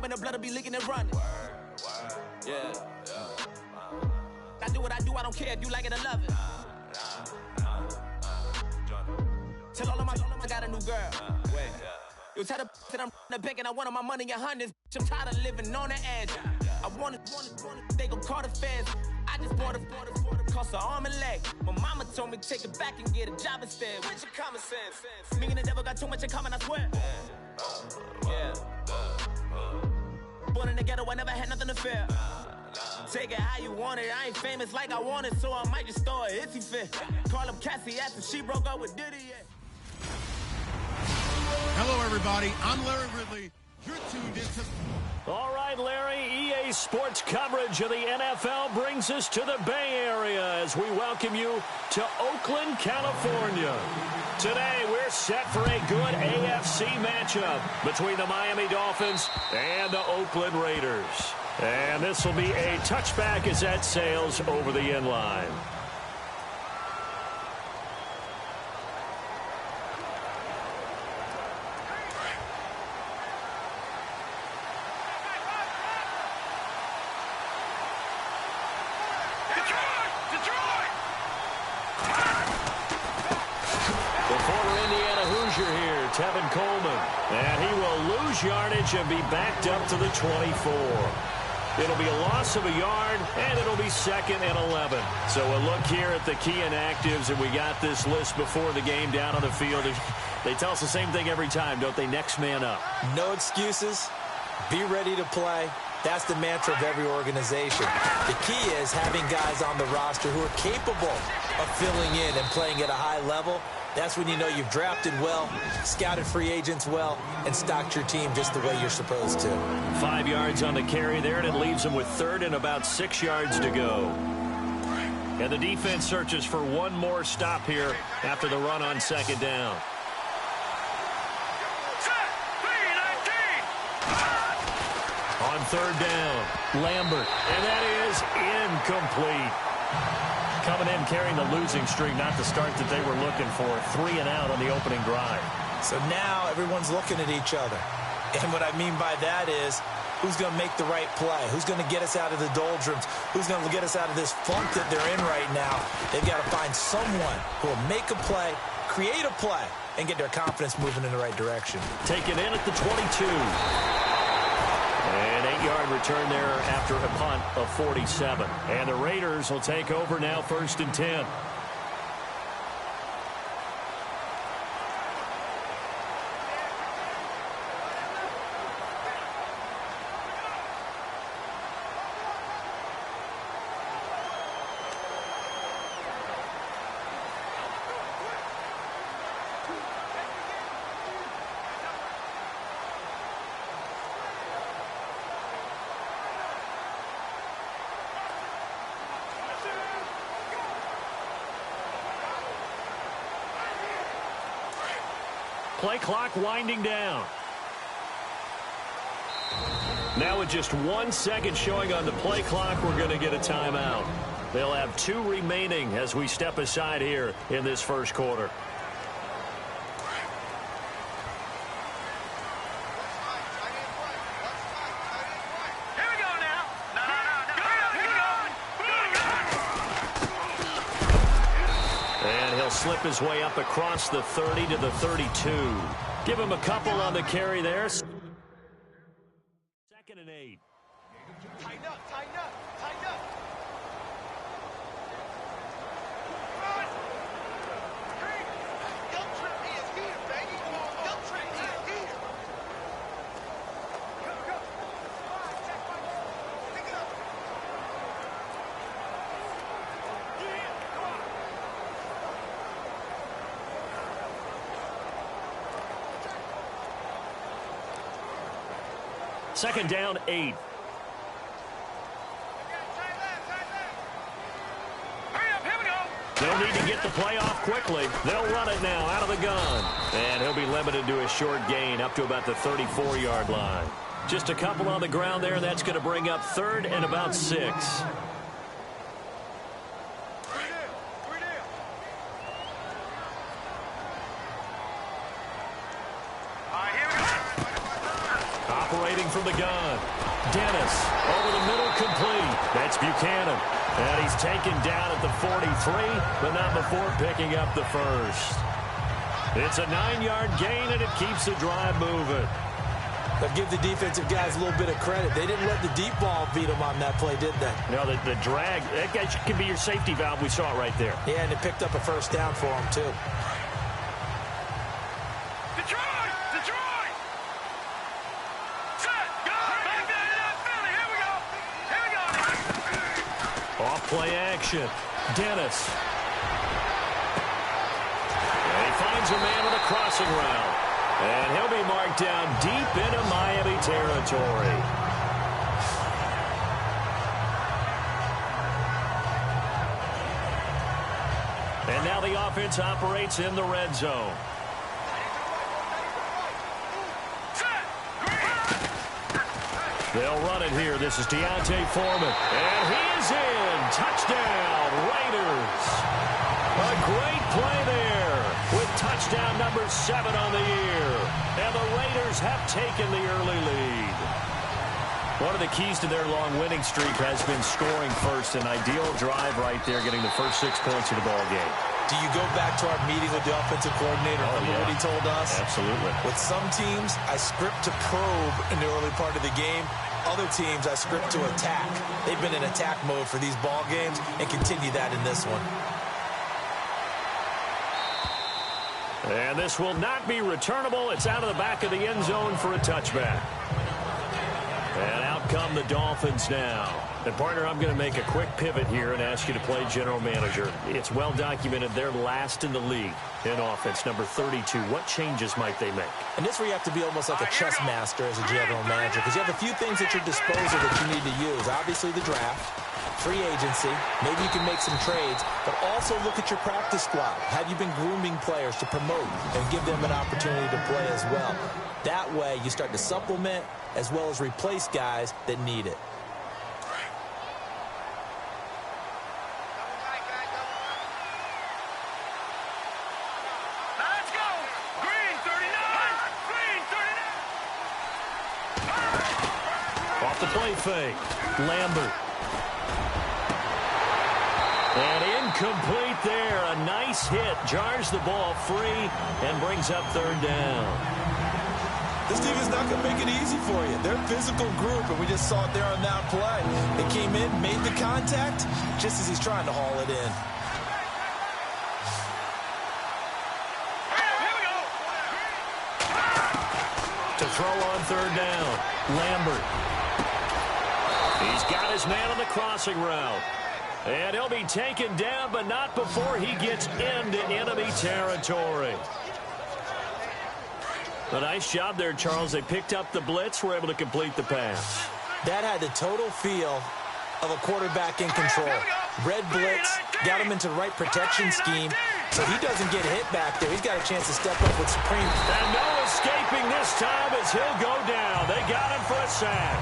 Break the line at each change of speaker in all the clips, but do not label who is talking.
and the blood will be leaking and running. Yeah. I do what I do, I don't care if you like it or love it. Tell all of my I got a new girl. Wait. You tell the that I'm the bank and I want all my money in hundreds. I'm tired of living on the edge. I want it, they gon' call the feds. I just bought a cost an arm and leg. My mama told me take it back and get a job instead. Where's your common sense? Me and the devil got too much in common, I swear. Yeah. Born in the ghetto, I never had nothing to fear. Take it how you want it. I ain't famous like I want it, so I might just throw it if he fit. Call up Cassie after she broke up with Diddy. Yeah.
Hello, everybody. I'm Larry Ridley. You're tuned into...
All right, Larry, EA Sports coverage of the NFL brings us to the Bay Area as we welcome you to Oakland, California. Today, we're set for a good AFC matchup between the Miami Dolphins and the Oakland Raiders. And this will be a touchback as that sails over the end line. Tevin Coleman, and he will lose yardage and be backed up to the 24. It'll be a loss of a yard, and it'll be 2nd and 11. So a look here at the key inactives, and we got this list before the game down on the field. They tell us the same thing every time, don't they? Next man up.
No excuses. Be ready to play. That's the mantra of every organization. The key is having guys on the roster who are capable of filling in and playing at a high level. That's when you know you've drafted well, scouted free agents well, and stocked your team just the way you're supposed to.
5 yards on the carry there, and it leaves them with 3rd and about 6 yards to go. And the defense searches for one more stop here after the run on 2nd down. On 3rd down, Lambert, and that is incomplete. Coming in carrying the losing streak, not the start that they were looking for. 3 and out on the opening drive.
So now everyone's looking at each other. And what I mean by that is, who's going to make the right play? Who's going to get us out of the doldrums? Who's going to get us out of this funk that they're in right now? They've got to find someone who will make a play, create a play, and get their confidence moving in the right direction.
Take it in at the 22. An 8-yard return there after a punt of 47. And the Raiders will take over now, 1st and 10. Play clock winding down. Now with just 1 second showing on the play clock, we're going to get a timeout. They'll have 2 remaining as we step aside here in this first quarter. Slip his way up across the 30 to the 32. Give him a couple on the carry there. 2nd and 8.
Tighten up, tighten up, tighten up. Guilt trip is here, baby. Guilt trip is here. Go. Pick it up.
Second down, 8. They'll need to get the play off quickly. They'll run it now out of the gun. And he'll be limited to a short gain up to about the 34-yard line. Just a couple on the ground there, and that's going to bring up 3rd and about 6. operating from the gun. Dennis over the middle, complete. That's Buchanan. And he's taken down at the 43, but not before picking up the first. It's a 9-yard gain, and it keeps the drive moving.
But give the defensive guys a little bit of credit. They didn't let the deep ball beat them on that play, did they?
No, the drag, that guy can be your safety valve. We saw it right there.
Yeah, and it picked up a first down for them, too.
Detroit! Detroit! Set! Go! Philly! Here we go! Here we go!
Off-play action. Dennis. And he finds a man with a crossing route. And he'll be marked down deep into Miami territory. And now the offense operates in the red zone. They'll run it here. This is Deontay Foreman. And he is in. Touchdown, Raiders. A great play there with touchdown number 7 on the year. And the Raiders have taken the early lead. One of the keys to their long winning streak has been scoring first. An ideal drive right there, getting the first 6 points of the ball game.
Do you go back to our meeting with the offensive coordinator? Remember what he told us?
Absolutely.
With some teams, I script to probe in the early part of the game. Other teams, I script to attack. They've been in attack mode for these ball games and continue that in this one.
And this will not be returnable. It's out of the back of the end zone for a touchback. And out come the Dolphins now. And, partner, I'm going to make a quick pivot here and ask you to play general manager. It's well documented they're last in the league in offense, number 32. What changes might they make?
And this is where you have to be almost like a chess master as a general manager, because you have a few things at your disposal that you need to use. Obviously, the draft, free agency, maybe you can make some trades, but also look at your practice squad. Have you been grooming players to promote and give them an opportunity to play as well? That way, you start to supplement as well as replace guys that need it.
Let's go! Green 39! Green 39!
Off the play fake. Lambert. And incomplete there. A nice hit. Jars the ball free and brings up 3rd down.
This team is not going to make it easy for you. They're a physical group, and we just saw it there on that play. They came in, made the contact, just as he's trying to haul it in.
Here we go!
To throw on 3rd down. Lambert. He's got his man on the crossing route. And he'll be taken down, but not before he gets into enemy territory. A nice job there, Charles. They picked up the blitz, were able to complete the pass.
That had the total feel of a quarterback in control. Red blitz, got him into the right protection scheme, so he doesn't get hit back there. He's got a chance to step up with supreme.
And no escaping this time as he'll go down. They got him for a sack.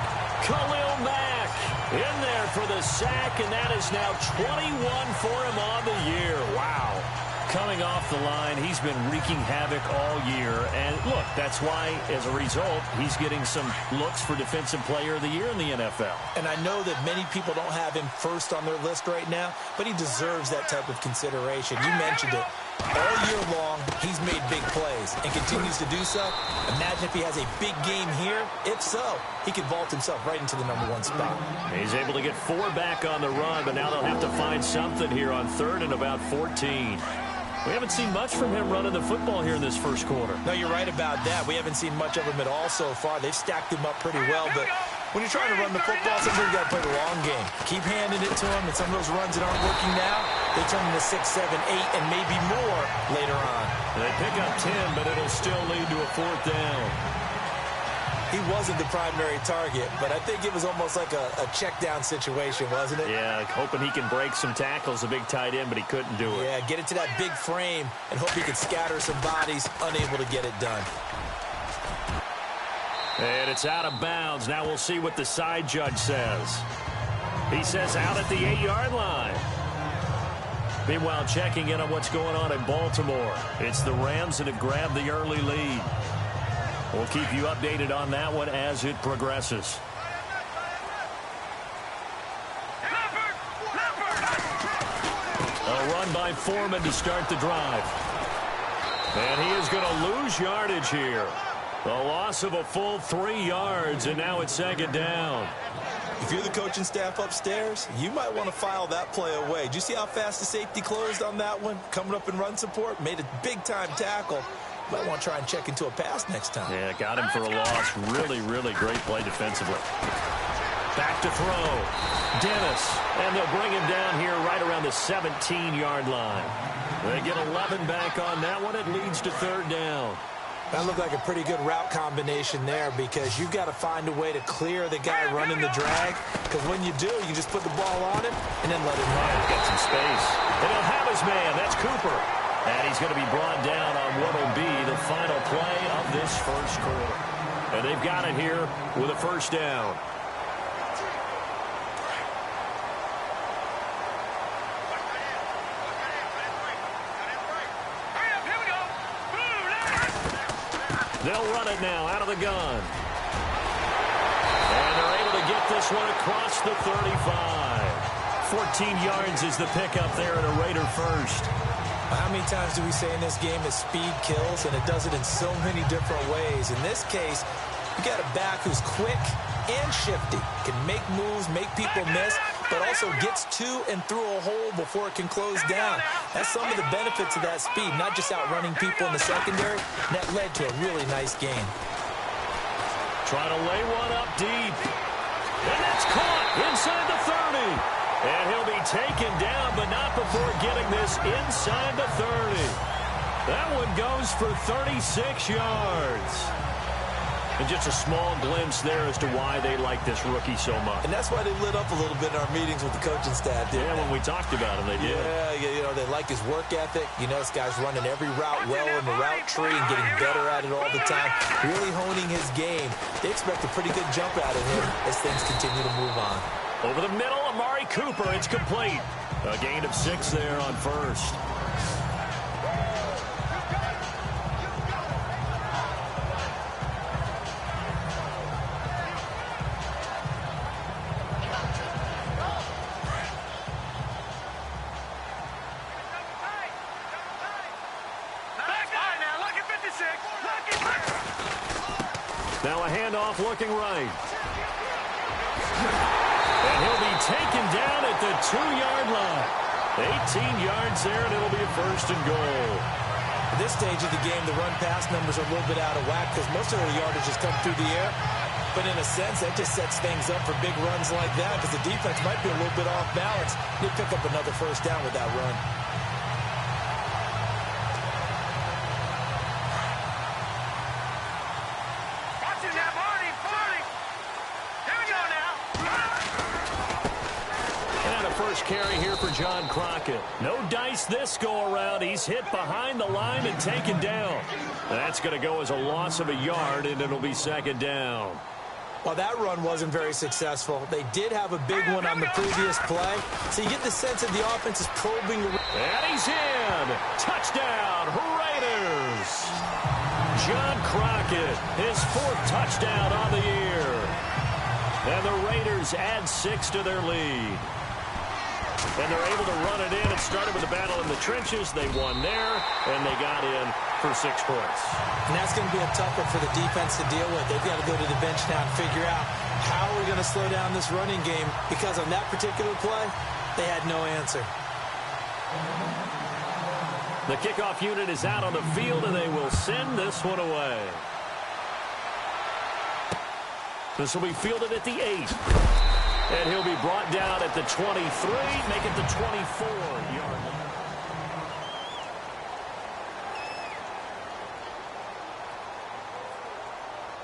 Khalil Mack in there for the sack, and that is now 21 for him on the year. Wow. Coming off the line, he's been wreaking havoc all year. And, look, that's why, as a result, he's getting some looks for Defensive Player of the Year in the NFL.
And I know that many people don't have him first on their list right now, but he deserves that type of consideration. You mentioned it. All year long, he's made big plays and continues to do so. Imagine if he has a big game here. If so, he could vault himself right into the #1 spot.
He's able to get 4 back on the run, but now they'll have to find something here on 3rd and about 14. We haven't seen much from him running the football here in this first quarter.
No, you're right about that. We haven't seen much of him at all so far. They've stacked him up pretty well, but when you're trying to run the football, sometimes you got to play the long game. Keep handing it to him, and some of those runs that aren't working now, they turn into 6, 7, 8, and maybe more later on.
They pick up 10, but it'll still lead to a 4th down.
He wasn't the primary target, but I think it was almost like a check-down situation, wasn't it?
Yeah, hoping he can break some tackles, a big tight end, but he couldn't do it.
Yeah, get it to that big frame and hope he could scatter some bodies, unable to get it done.
And it's out of bounds. Now we'll see what the side judge says. He says out at the 8-yard line. Meanwhile, checking in on what's going on in Baltimore. It's the Rams that have grabbed the early lead. We'll keep you updated on that one as it progresses. A run by Foreman to start the drive. And he is going to lose yardage here. A loss of a full 3 yards, and now it's second down.
If you're the coaching staff upstairs, you might want to file that play away. Did you see how fast the safety closed on that one? Coming up in run support, made a big-time tackle. Might want to try and check into a pass next time.
Yeah, got him for a loss. Really, really great play defensively. Back to throw. Dennis. And they'll bring him down here right around the 17-yard line. They get 11 back on that one. It leads to third down.
That looked like a pretty good route combination there because you've got to find a way to clear the guy running the drag. Because when you do, you just put the ball on him and then let him run.
He's got some space. And he'll have his man. That's Cooper. And he's going to be brought down on what will be the final play of this first quarter. And they've got it here with a first down. They'll run it now out of the gun. And they're able to get this one across the 35. 14 yards is the pickup there and a Raider first.
How many times do we say in this game that speed kills, and it does it in so many different ways? In this case, you got a back who's quick and shifty, can make moves, make people miss, but also gets to and through a hole before it can close down. That's some of the benefits of that speed, not just outrunning people in the secondary. And that led to a really nice game.
Trying to lay one up deep. And that's caught inside the 30. And he'll be taken down, but not before getting this inside the 30. That one goes for 36 yards. And just a small glimpse there as to why they like this rookie so much.
And that's why they lit up a little bit in our meetings with the coaching staff, didn't they?
When we talked about him, they did.
Yeah, you know, they like his work ethic. You know, this guy's running every route well in the route tree and getting better at it all the time, really honing his game. They expect a pretty good jump out of him as things continue to move on.
Over the middle, Amari Cooper, it's complete. A gain of 6 there on first. Now a handoff looking right. And he'll be taken down at the 2-yard line. 18 yards there, and it'll be a first and goal.
At this stage of the game, the run-pass numbers are a little bit out of whack because most of the yardage has come through the air. But in a sense, that just sets things up for big runs like that because the defense might be a little bit off balance. They pick up another first down with that run.
Carry here for John Crockett. No dice this go-around. He's hit behind the line and taken down. That's going to go as a loss of a yard, and it'll be second down.
Well, that run wasn't very successful. They did have a big one on the previous play. So you get the sense that the offense is probing.
And he's in. Touchdown, Raiders. John Crockett, his 4th touchdown on the year. And the Raiders add 6 to their lead. And they're able to run it in. It started with a battle in the trenches. They won there, and they got in for 6 points.
And that's going to be a tough one for the defense to deal with. They've got to go to the bench now and figure out how we're going to slow down this running game because on that particular play, they had no answer.
The kickoff unit is out on the field, and they will send this one away. This will be fielded at the 8. And he'll be brought down at the 23, make it the 24-yard line.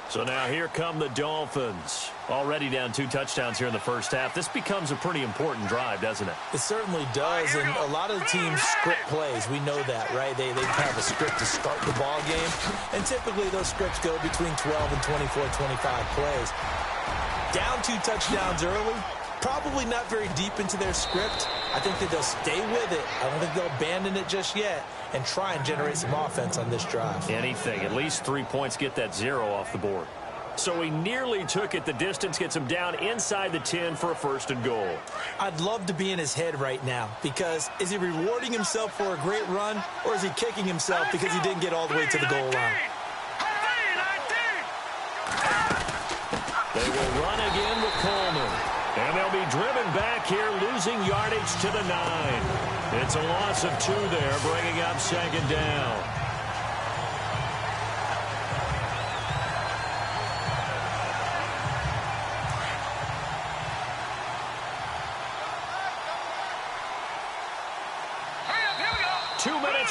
So now here come the Dolphins. Already down 2 touchdowns here in the first half. This becomes a pretty important drive, doesn't it?
It certainly does, and a lot of the teams script plays. We know that, right? They have a script to start the ball game, and typically those scripts go between 12 and 24, 25 plays. Down 2 touchdowns early, Probably not very deep into their script. I think that they'll stay with it. I don't think they'll abandon it just yet and try and generate some offense on this drive.
Anything. At least 3 points, get that 0 off the board. So he nearly took it the distance, gets him down inside the 10 for a 1st and goal.
I'd love to be in his head right now, because is he rewarding himself for a great run, or is he kicking himself because he didn't get all the way to the goal line?
They will run again with Coleman. And they'll be driven back here, losing yardage to the 9. It's a loss of 2 there, bringing up 2nd down.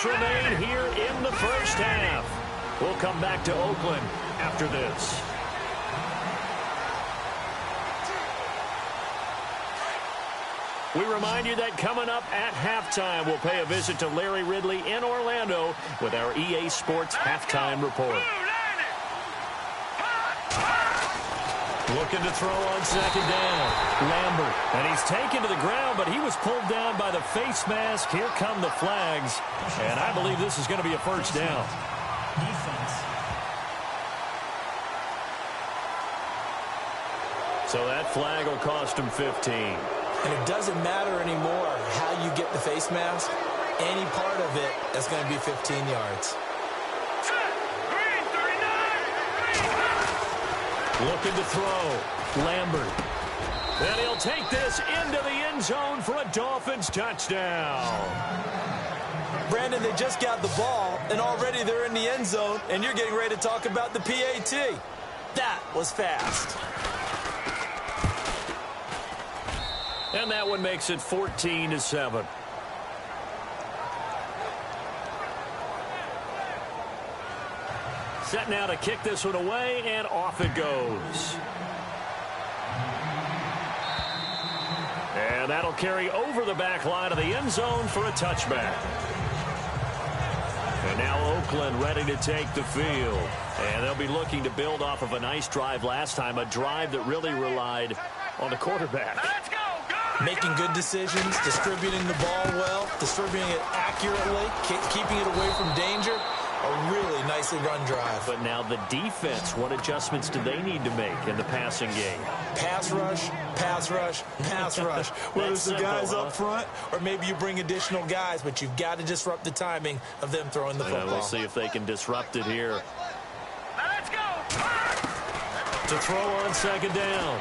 Remain here in the first half. We'll come back to Oakland after this. We remind you that coming up at halftime, we'll pay a visit to Larry Ridley in Orlando with our EA Sports Halftime Report. Looking to throw on 2nd down. Lambert. And he's taken to the ground, but he was pulled down by the face mask. Here come the flags. And I believe this is going to be a 1st down. So that flag will cost him 15.
And it doesn't matter anymore how you get the face mask. Any part of it is going to be 15 yards.
Looking to throw. Lambert. And he'll take this into the end zone for a Dolphins touchdown.
Brandon, they just got the ball, and already they're in the end zone, and you're getting ready to talk about the PAT. That was fast.
And that one makes it 14-7. Set now to kick this one away, and off it goes. And that'll carry over the back line of the end zone for a touchback. And now Oakland ready to take the field. And they'll be looking to build off of a nice drive last time, a drive that really relied on the quarterback.
Making good decisions, distributing the ball well, distributing it accurately, keeping it away from danger. A really nicely run drive.
But now the defense, what adjustments do they need to make in the passing game?
Pass rush, pass rush, pass rush. Whether it's the guys up front or maybe you bring additional guys, but you've got to disrupt the timing of them throwing the football.
We'll see if they can disrupt it here.
Let's go.
To throw on 2nd down.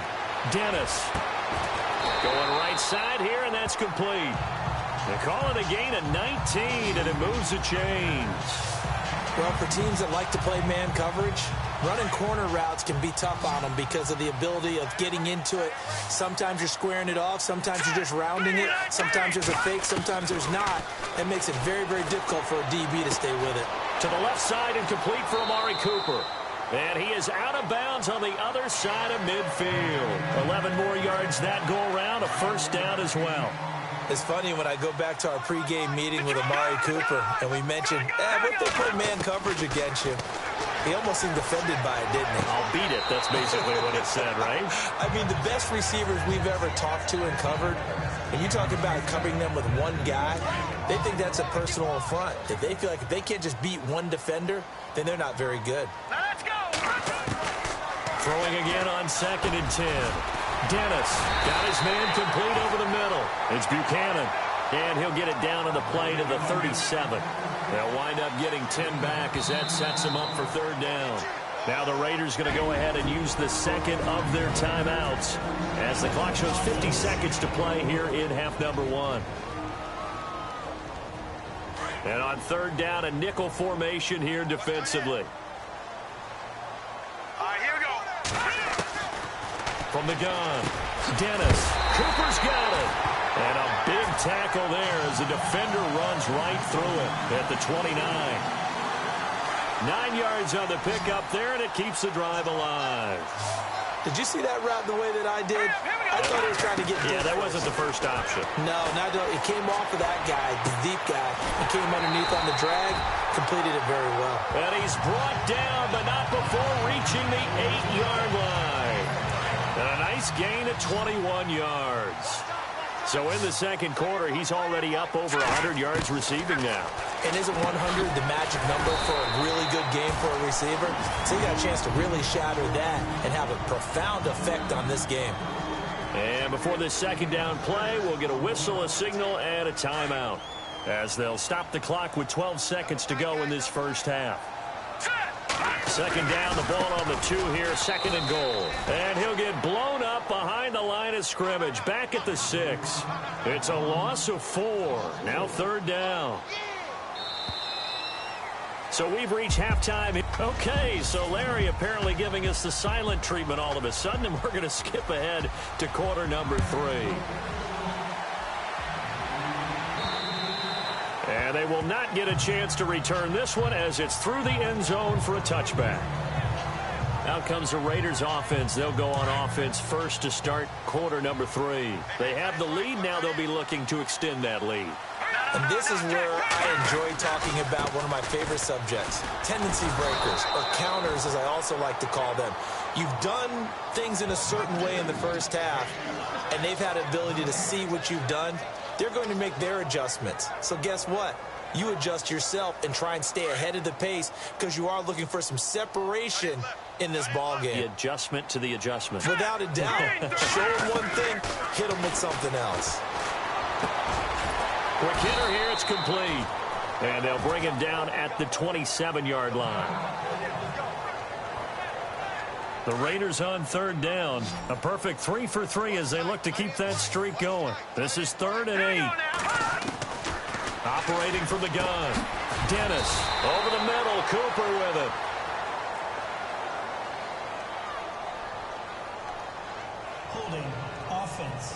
Dennis. Going right side here, and that's complete. They call it a gain of 19, and it moves the chains.
Well, for teams that like to play man coverage, running corner routes can be tough on them because of the ability of getting into it. Sometimes you're squaring it off. Sometimes you're just rounding it. Sometimes there's a fake. Sometimes there's not. It makes it very, very difficult for a DB to stay with it.
To the left side and complete for Amari Cooper. And he is out of bounds on the other side of midfield. 11 more yards that go around, a 1st down as well.
It's funny when I go back to our pregame meeting with Amari Cooper and we mentioned, what if they play man coverage against you? He almost seemed offended by it, didn't he?
I'll beat it. That's basically what it said, right?
I mean, the best receivers we've ever talked to and covered, when you talk about covering them with one guy, they think that's a personal affront. If they feel like if they can't just beat one defender, then they're not very good.
Let's go.
Throwing again on 2nd and 10. Dennis got his man complete over the middle. It's Buchanan. And he'll get it down on the play to the 37. They'll wind up getting 10 back as that sets them up for 3rd down. Now the Raiders going to go ahead and use the 2nd of their timeouts as the clock shows 50 seconds to play here in half number 1. And on 3rd down, a nickel formation here defensively.
All right, here we go.
From the gun, Dennis. Cooper's got it. And a big tackle there as the defender runs right through it at the 29. 9 yards on the pickup there, and it keeps the drive alive.
Did you see that route the way that I did? I thought he was trying to get deep.
Yeah, that wasn't the first option.
No, it came off of that guy, the deep guy. He came underneath on the drag, completed it very well.
And he's brought down, but not before reaching the 8-yard line. And a nice nice gain of 21 yards. So in the second quarter, he's already up over 100 yards receiving now.
And isn't 100 the magic number for a really good game for a receiver? So he got a chance to really shatter that and have a profound effect on this game.
And before this second down play, we'll get a whistle, a signal, and a timeout, as they'll stop the clock with 12 seconds to go in this first half. Second down, the ball on the 2 here, second and goal. And he'll get blown up behind the line of scrimmage, back at the 6. It's a loss of 4. Now third down. So we've reached halftime. Okay, so Larry apparently giving us the silent treatment all of a sudden, and we're going to skip ahead to quarter number 3. And they will not get a chance to return this one as it's through the end zone for a touchback. Out comes the Raiders offense. They'll go on offense first to start quarter number 3. They have the lead. Now they'll be looking to extend that lead.
And this is where I enjoy talking about one of my favorite subjects, tendency breakers, or counters as I also like to call them. You've done things in a certain way in the first half, and they've had the ability to see what you've done. They're going to make their adjustments. So guess what? You adjust yourself and try and stay ahead of the pace because you are looking for some separation in this ball game.
The adjustment to the adjustment.
Without a doubt. Show them one thing, hit them with something else.
Quick hitter here, it's complete. And they'll bring him down at the 27-yard line. The Raiders on third down. A perfect 3 for 3 as they look to keep that streak going. This is 3rd and 8. Operating from the gun. Dennis over the middle. Cooper with it.
Holding offense.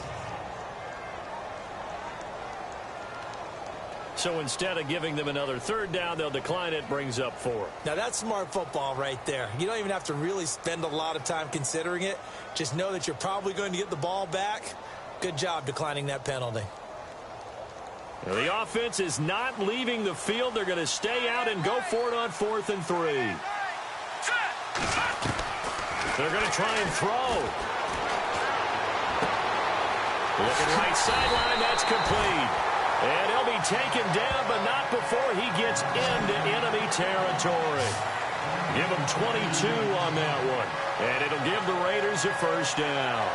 So instead of giving them another third down, they'll decline it, brings up 4.
Now that's smart football right there. You don't even have to really spend a lot of time considering it. Just know that you're probably going to get the ball back. Good job declining that penalty.
Now the offense is not leaving the field. They're going to stay out and go for it on 4th and 3. They're going to try and throw. Looking right sideline, that's complete. And he'll be taken down, but not before he gets into enemy territory. Give him 22 on that one. And it'll give the Raiders a first down.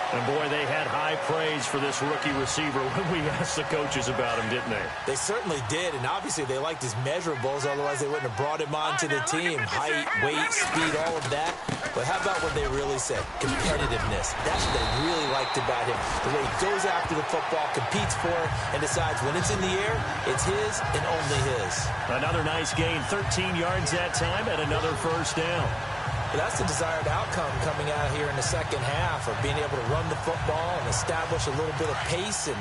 And, boy, they had high praise for this rookie receiver when we asked the coaches about him, didn't they?
They certainly did, and obviously they liked his measurables, otherwise they wouldn't have brought him onto the team. Height, weight, speed, all of that. But how about what they really said? Competitiveness. That's what they really liked about him. The way he goes after the football, competes for it, and decides when it's in the air, it's his and only his.
Another nice gain, 13 yards that time, and another first down.
But that's the desired outcome coming out here in the second half of being able to run the football and establish a little bit of pace and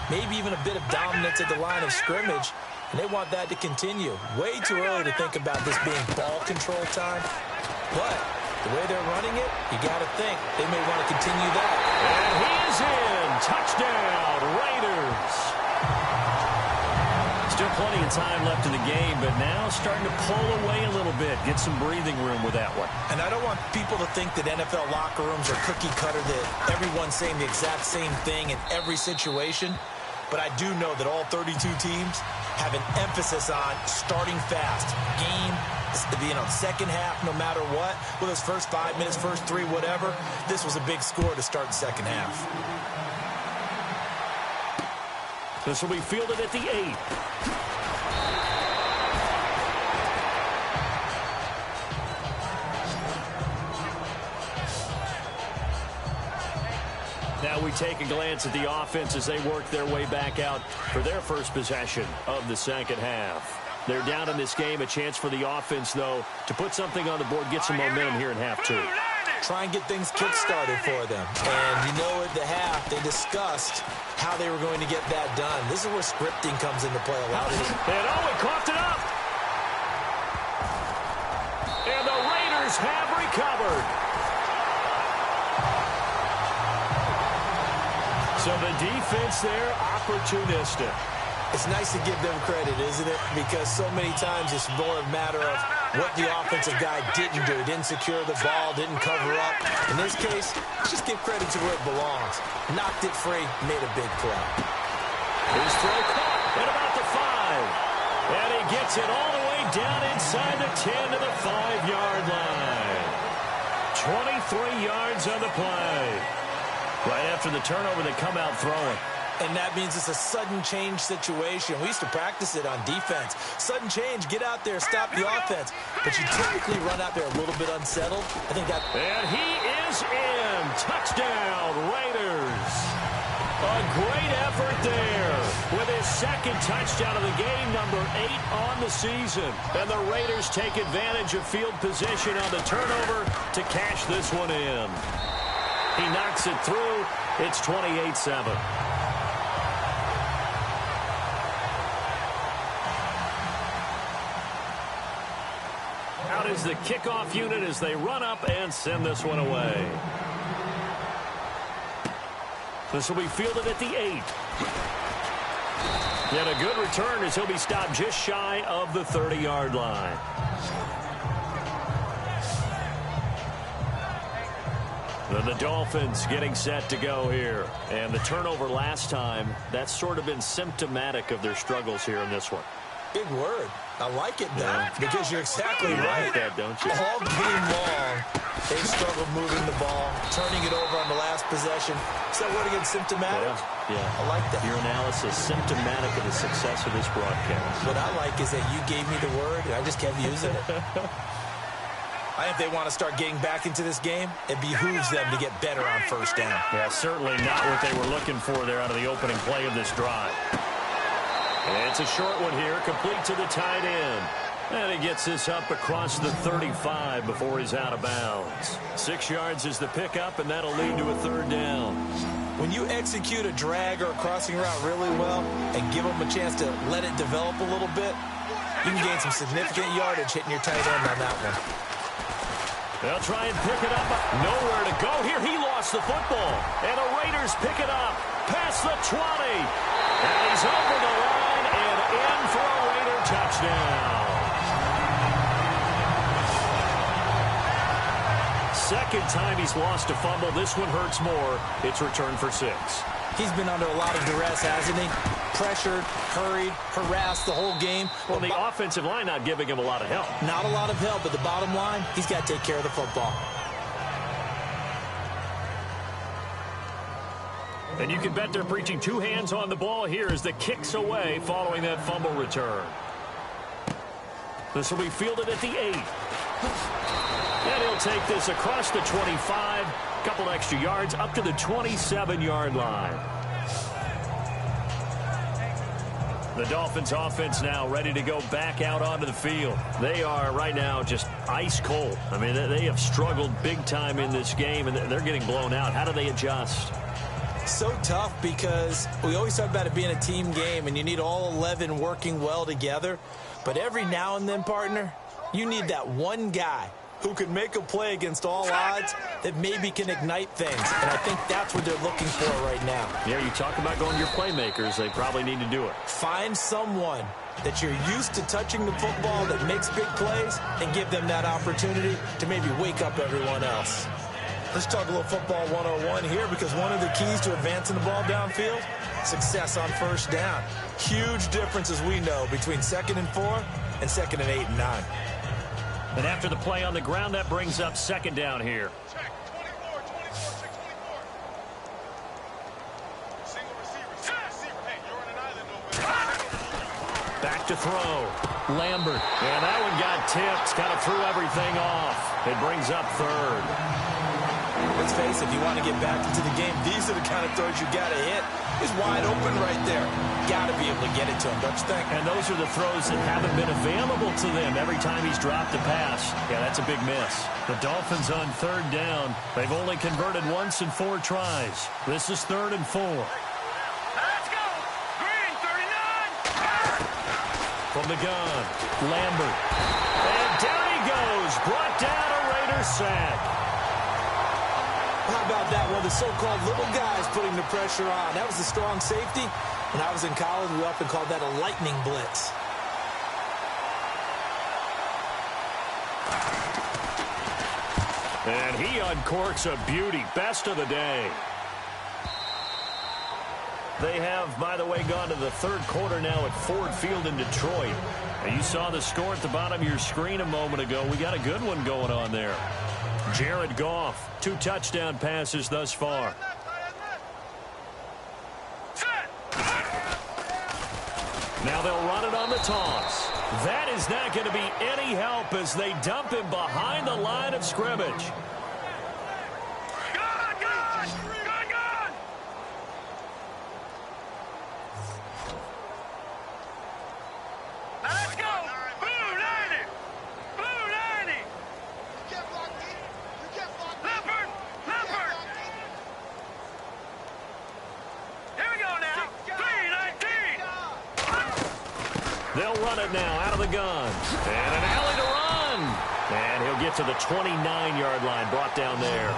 maybe even a bit of dominance at the line of scrimmage. And they want that to continue. Way too early to think about this being ball control time. But the way they're running it, you got to think they may want to continue that.
And he is in. Touchdown, Raiders. Still plenty of time left in the game, but now starting to pull away a little bit. Get some breathing room with that one.
And I don't want people to think that NFL locker rooms are cookie cutter, that everyone's saying the exact same thing in every situation. But I do know that all 32 teams have an emphasis on starting fast. Game, second half, no matter what. Whether it's first 5 minutes, first 3, whatever. This was a big score to start the second half.
This will be fielded at the 8. Now we take a glance at the offense as they work their way back out for their first possession of the second half. They're down in this game. A chance for the offense, though, to put something on the board, get some momentum here in half 2.
Try and get things kick-started for them. And you know at the half, they discussed how they were going to get that done. This is where scripting comes into play a lot.
And he coughed it up. And the Raiders have recovered. So the defense there, opportunistic.
It's nice to give them credit, isn't it? Because so many times it's more a matter of what the offensive guy didn't do. Didn't secure the ball, didn't cover up. In this case, just give credit to where it belongs. Knocked it free, made a big play.
His throw caught at about the 5. And he gets it all the way down inside the 10 to the 5-yard line. 23 yards on the play. Right after the turnover, they come out throwing.
And that means it's a sudden change situation. We used to practice it on defense. Sudden change, get out there, stop the offense. But you typically run out there a little bit unsettled. I think that...
And he is in. Touchdown, Raiders. A great effort there with his second touchdown of the game, number 8 on the season. And the Raiders take advantage of field position on the turnover to cash this one in. He knocks it through. It's 28-7. Out is the kickoff unit as they run up and send this one away. This will be fielded at the 8. And a good return as he'll be stopped just shy of the 30-yard line. Then the Dolphins getting set to go here. And the turnover last time, that's sort of been symptomatic of their struggles here in this one.
Big word. I like it, though, because you're exactly right.
Like that, don't you?
All game long, they've struggled moving the ball, turning it over on the last possession. Is that word again, symptomatic?
Yeah.
I like that.
Your analysis, symptomatic of the success of this broadcast.
What I like is that you gave me the word, and I just kept using it. I think they want to start getting back into this game. It behooves them to get better on first down.
Yeah, certainly not what they were looking for there out of the opening play of this drive. And it's a short one here, complete to the tight end. And he gets this up across the 35 before he's out of bounds. 6 yards is the pickup, and that'll lead to a third down.
When you execute a drag or a crossing route really well and give them a chance to let it develop a little bit, you can gain some significant yardage hitting your tight end on that one.
They'll try and pick it up. Nowhere to go here. He lost the football. And the Raiders pick it up past the 20. And he's over the line and in for a Raider touchdown. Second time he's lost a fumble. This one hurts more. It's returned for 6.
He's been under a lot of duress, hasn't he? Pressured, hurried, harassed the whole game.
Well, the offensive line not giving him a lot of help.
Not a lot of help, but the bottom line, he's got to take care of the football.
And you can bet they're preaching 2 hands on the ball here as the kick's away following that fumble return. This will be fielded at the 8. And he'll take this across the 25, a couple extra yards up to the 27-yard line. The Dolphins offense now ready to go back out onto the field. They are right now just ice cold. I mean, they have struggled big time in this game, and they're getting blown out. How do they adjust?
So tough because we always talk about it being a team game, and you need all 11 working well together. But every now and then, partner, you need that one guy who can make a play against all odds that maybe can ignite things. And I think that's what they're looking for right now.
Yeah, you talk about going to your playmakers. They probably need to do it.
Find someone that you're used to touching the football that makes big plays and give them that opportunity to maybe wake up everyone else. Let's talk a little football 101 here, because one of the keys to advancing the ball downfield, success on first down. Huge difference, as we know, between 2nd and 4 and 2nd and 8 and 9.
And after the play on the ground, that brings up 2nd down here.
Check. 24, 6, 24. Single receiver. Receiver. Hey, you're on an island over there.
Back to throw. Lambert. And that one got tipped. Kind of threw everything off. It brings up 3rd.
Let's face it, if you want to get back into the game, these are the kind of throws you got to hit. He's wide open right there. Got to be able to get it to him, don't you think?
And those are the throws that haven't been available to them every time he's dropped a pass. Yeah, that's a big miss. The Dolphins on 3rd down. They've only converted once in 4 tries. This is 3rd and 4.
Let's go. Green, 39.
From the gun, Lambert. And down he goes. Brought down a Raider sack.
How about that? One of the so-called little guys putting the pressure on. That was the strong safety. When I was in college, we often called that a lightning blitz.
And he uncorks a beauty. Best of the day. They have, by the way, gone to the third quarter now at Ford Field in Detroit. And you saw the score at the bottom of your screen a moment ago. We got a good one going on there. Jared Goff, 2 touchdown passes thus far. Now they'll run it on the toss. That is not going to be any help as they dump him behind the line of scrimmage. They'll run it now out of the gun. And an alley to run. And he'll get to the 29-yard line, brought down there.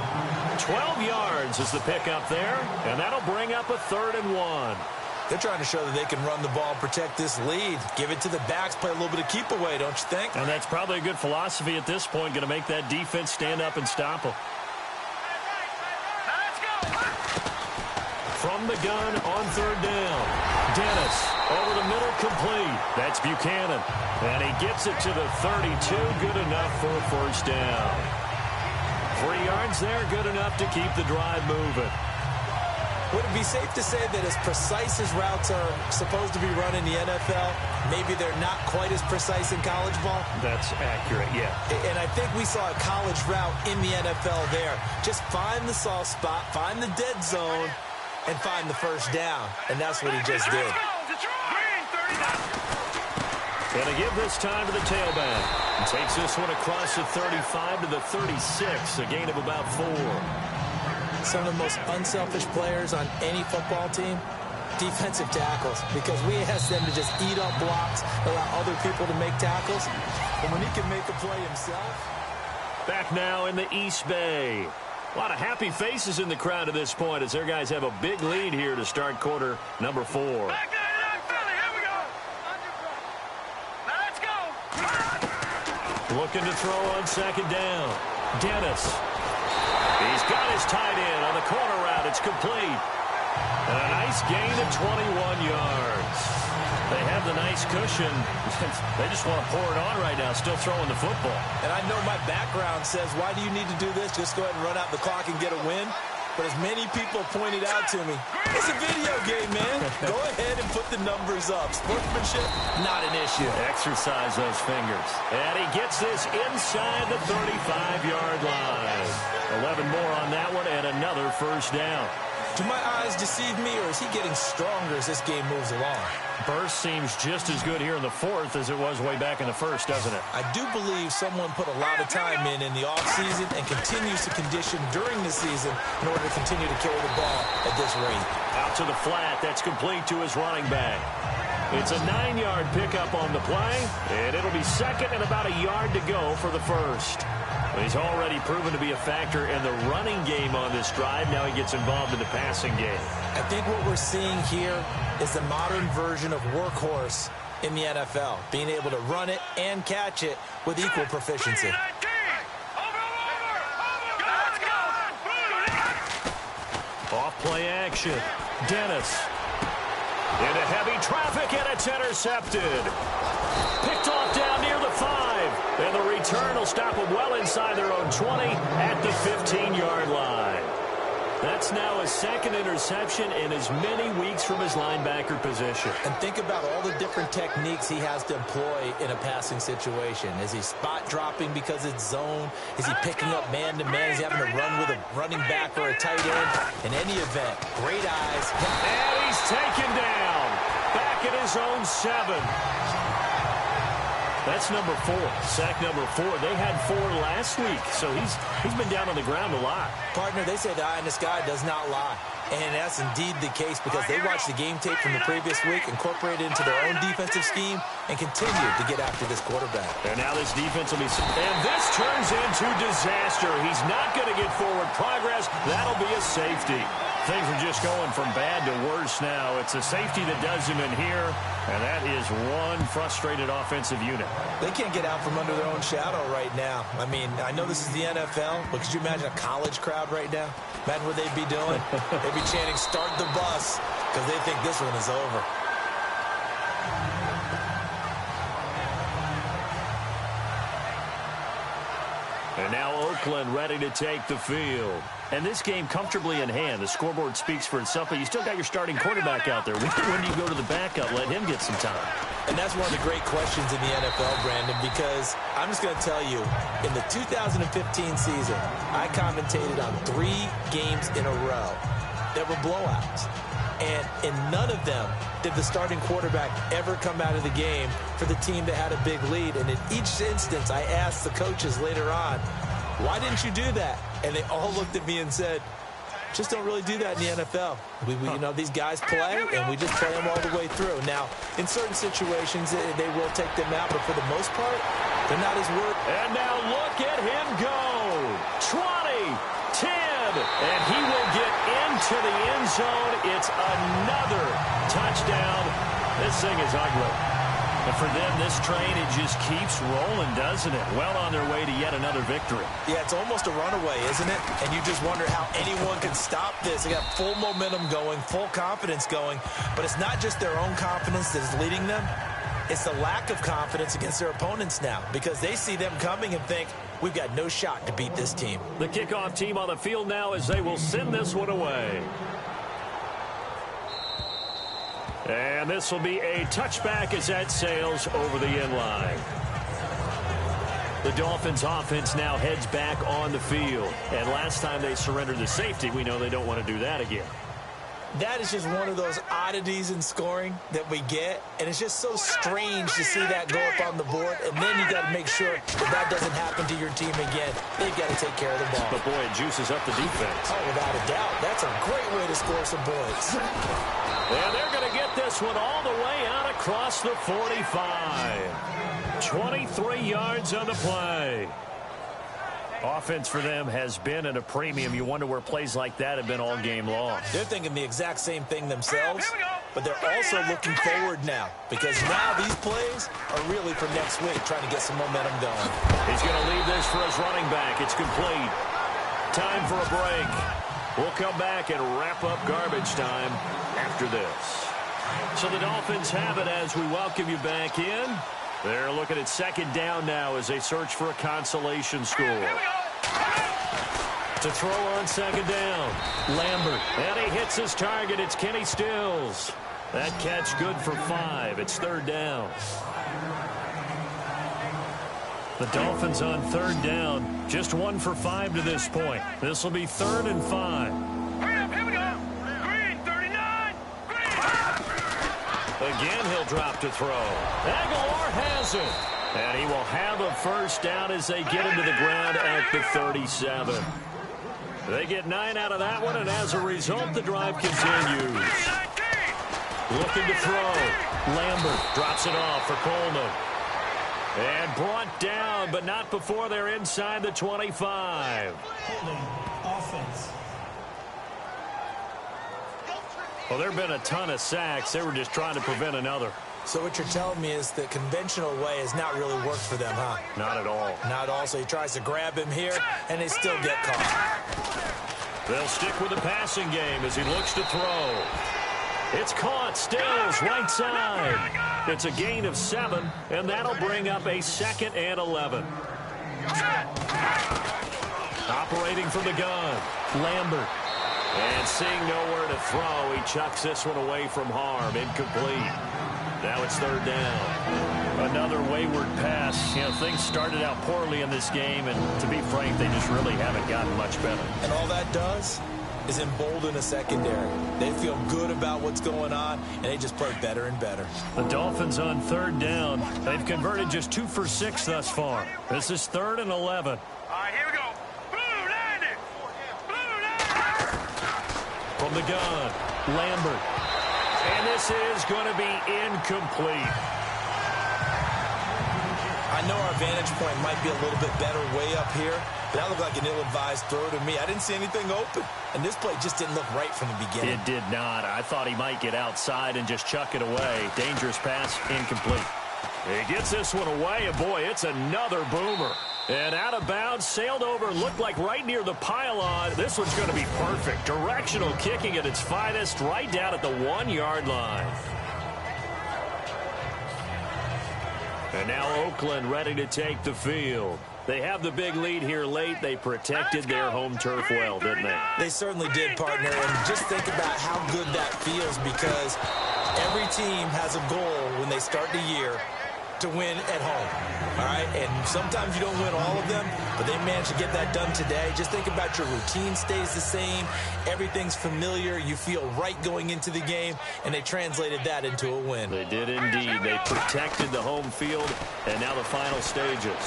12 yards is the pickup there, and that'll bring up a 3rd and 1.
They're trying to show that they can run the ball, protect this lead. Give it to the backs, play a little bit of keep away, don't you think?
And that's probably a good philosophy at this point, going to make that defense stand up and stop them. From the gun on 3rd down. Dennis over the middle, complete. That's Buchanan. And he gets it to the 32. Good enough for a 1st down. 3 yards there, good enough to keep the drive moving.
Would it be safe to say that as precise as routes are supposed to be run in the NFL, maybe they're not quite as precise in college ball?
That's accurate, yeah.
And I think we saw a college route in the NFL there. Just find the soft spot, find the dead zone, and find the 1st down. And that's what he just did.
Going to give this time to the tailback. And takes this one across the 35 to the 36, a gain of about 4.
Some of the most unselfish players on any football team, defensive tackles, because we ask them to just eat up blocks, allow other people to make tackles. And when he can make a play himself.
Back now in the East Bay. A lot of happy faces in the crowd at this point as their guys have a big lead here to start quarter number 4.
Back there, Philly, here we go. Let's go.
Looking to throw on 2nd down. Dennis. He's got his tight end on the corner route. It's complete. And a nice gain of 21 yards. They have the nice cushion. They just want to pour it on right now, still throwing the football.
And I know my background says, why do you need to do this? Just go ahead and run out the clock and get a win. But as many people pointed out to me, it's a video game, man. Go ahead and put the numbers up. Sportsmanship, not an issue.
Exercise those fingers. And he gets this inside the 35-yard line. 11 more on that one and another 1st down.
Do my eyes deceive me, or is he getting stronger as this game moves along?
Burst seems just as good here in the 4th as it was way back in the 1st, doesn't it?
I do believe someone put a lot of time in the offseason and continues to condition during the season in order to continue to carry the ball at this rate.
Out to the flat. That's complete to his running back. It's a 9-yard pickup on the play, and it'll be 2nd and about a yard to go for the 1st. He's already proven to be a factor in the running game on this drive. Now he gets involved in the passing game.
I think what we're seeing here is the modern version of workhorse in the NFL, being able to run it and catch it with equal proficiency.
Off play action. Dennis. Into heavy traffic, and it's intercepted. Picked off down near the 5. And the return will stop them well inside their own 20 at the 15-yard line. That's now his 2nd interception in as many weeks from his linebacker position.
And think about all the different techniques he has to employ in a passing situation. Is he spot dropping because it's zone? Is he picking up man-to-man? Is he having to run with a running back or a tight end? In any event, great eyes.
And he's taken down. Back at his own 7. That's number 4. Sack number 4. They had 4 last week, so he's been down on the ground a lot.
Partner, they say the eye in the sky does not lie. And that's indeed the case because they watched the game tape from the previous week, incorporated it into their own defensive scheme, and continued to get after this quarterback.
And now this defense will be... And this turns into disaster. He's not going to get forward progress. That'll be a safety. Things are just going from bad to worse now. It's a safety that does him in here, and that is one frustrated offensive unit.
They can't get out from under their own shadow right now. I mean, I know this is the NFL, but could you imagine a college crowd right now? Imagine what they'd be doing. They'd be chanting, "Start the bus," because they think this one is over.
And now Oakland ready to take the field. And this game comfortably in hand. The scoreboard speaks for itself, but you still got your starting quarterback out there. When do you go to the backup? Let him get some time.
And that's one of the great questions in the NFL, Brandon, because I'm just going to tell you, in the 2015 season, I commentated on 3 games in a row that were blowouts. And in none of them did the starting quarterback ever come out of the game for the team that had a big lead. And in each instance, I asked the coaches later on, why didn't you do that? And they all looked at me and said, just don't really do that in the NFL. You know, these guys play, and we just play them all the way through. Now, in certain situations, they will take them out, but for the most part, they're not as worried.
And now look at him go. 20, 10, and he will get into the end zone. It's another touchdown. This thing is ugly. And for them, this train, it just keeps rolling, doesn't it? Well on their way to yet another victory.
Yeah, it's almost a runaway, isn't it? And you just wonder how anyone can stop this. They got full momentum going, full confidence going. But it's not just their own confidence that's leading them. It's the lack of confidence against their opponents now, because they see them coming and think, we've got no shot to beat this team.
The kickoff team on the field now as they will send this one away. And this will be a touchback as that sails over the end line. The Dolphins offense now heads back on the field. And last time they surrendered the safety, we know they don't want to do that again.
That is just one of those oddities in scoring that we get. And it's just so strange to see that go up on the board. And then you got to make sure that doesn't happen to your team again. They've got to take care of the ball.
But, boy, it juices up the defense.
Oh, without a doubt. That's a great way to score some points.
And they're going to get this one all the way out across the 45. 23 yards on the play. Offense for them has been at a premium. You wonder where plays like that have been all game long.
They're thinking the exact same thing themselves, but they're also looking forward now, because now these plays are really for next week, trying to get some momentum going.
He's going to leave this for his running back. It's complete. Time for a break. We'll come back and wrap up garbage time after this. So the Dolphins have it as we welcome you back in. They're looking at second down now as they search for a consolation score. To throw on second down, Lambert. And he hits his target. It's Kenny Stills. That catch good for 5. It's third down. The Dolphins on third down. Just 1 for 5 to this point. This will be 3rd and 5.
Here we go. Green, 39.
Again, he'll drop to throw. Aguilar has it. And he will have a first down as they get into the ground at the 37. They get 9 out of that one, and as a result, the drive continues. Looking to throw. Lambert drops it off for Coleman. And brought down, but not before they're inside the 25.
Holding offense.
Well, there have been a ton of sacks. They were just trying to prevent another.
So what you're telling me is the conventional way has not really worked for them, huh?
Not at all.
Not at all. So he tries to grab him here, and they still get caught.
They'll stick with the passing game as he looks to throw. It's caught. Stills right side. It's a gain of 7, and that'll bring up a 2nd and 11. Operating from the gun, Lambert. And seeing nowhere to throw, he chucks this one away from harm. Incomplete. Now it's 3rd down. Another wayward pass. You know, things started out poorly in this game, and to be frank, they just really haven't gotten much better.
And all that does is embolden a secondary. They feel good about what's going on, and they just play better and better.
The Dolphins on 3rd down. They've converted just 2 for 6 thus far. This is 3rd and 11.
All right, here we go. Blue landed. Blue landed.
From the gun, Lambert. And this is going to be incomplete.
I know our vantage point might be a little bit better way up here, That looked like an ill-advised throw to me. I didn't see anything open. And this play just didn't look right from the beginning.
It did not. I thought he might get outside and just chuck it away. Dangerous pass, incomplete. He gets this one away, and boy, it's another boomer. And out of bounds, sailed over, looked like right near the pylon. This one's going to be perfect. Directional kicking at its finest, right down at the 1-yard line. And now Oakland ready to take the field. They have the big lead here late. They protected their home turf well, didn't they?
They certainly did, partner. And just think about how good that feels, because every team has a goal when they start the year to win at home, all right? And sometimes you don't win all of them, but they managed to get that done today. Just think about your routine stays the same. Everything's familiar. You feel right going into the game, and they translated that into a win.
They did indeed. They protected the home field, and now the final stages.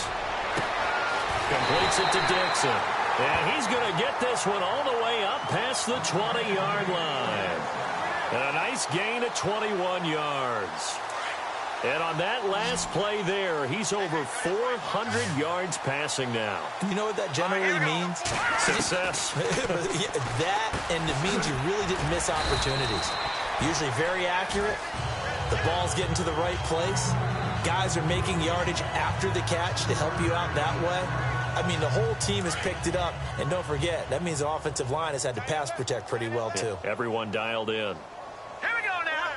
Completes it to Dixon. And he's going to get this one all the way up past the 20-yard line. And a nice gain at 21 yards. And on that last play there, he's over 400 yards passing now.
You know what that generally means?
Success.
Yeah, that, and it means you really didn't miss opportunities. Usually very accurate. The ball's getting to the right place. Guys are making yardage after the catch to help you out that way. I mean, the whole team has picked it up. And don't forget, that means the offensive line has had to pass protect pretty well, too.
Yeah, everyone dialed in.
Here we go now.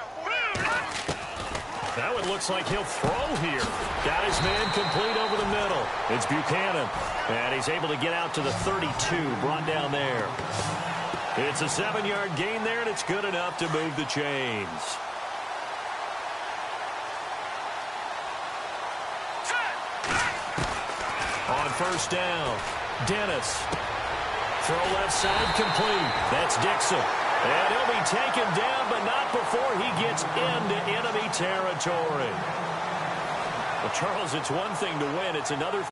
Now it looks like he'll throw here. Got his man complete over the middle. It's Buchanan. And he's able to get out to the 32, brought down there. It's a 7-yard gain there, and it's good enough to move the chains. On first down, Dennis. Throw left side complete. That's Dixon. And he'll be taken down, but not before he gets into enemy territory. Well, Charles, it's one thing to win. It's another